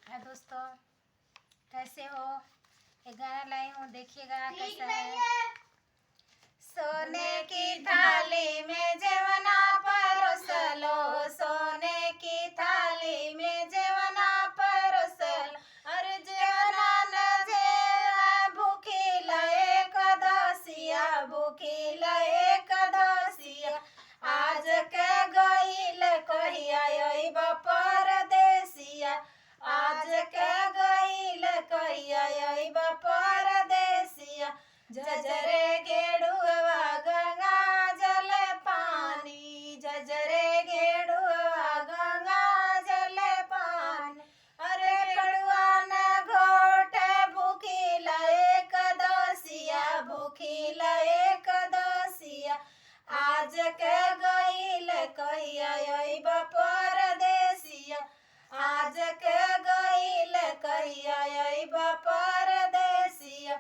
हाँ दोस्तों, कैसे हो? एक गाना लाई हूँ, देखिएगा कैसा है। सोने की थाली में जेवना परोसलो, सोने की थाली में जेवना परोसलो, अरे जेवना न जेवा भूखी लए कदसिया, भूखी लए कदसिया। आज के गईल कहिया अइब परदेसिया, आज के गईल कहिया अइब परदेसिया। जजरे गेड़ुआ गंगा जल पानी, जजरे गेड़ुआ गंगा जल पानी, अरे कड़ुआ न घोट भूखी लए कदसिया, भूखी लए कदसिया। आज के गईल कहिया अइब परदेसिया, आज के गईल कहिया अइब परदेसिया।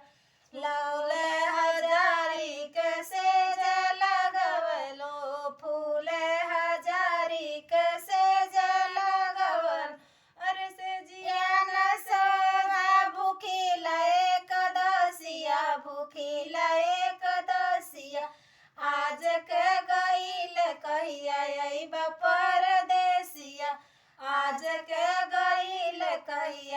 लौले हजारी के सेज लगवलो, फूले हजारी के सेज लगवन, अरे से जियान सोना भूखी लए कदसिया, भूखी लए कदसिया। आज के गईल कहिया अइब परदेसिया, आज के गईल कहिया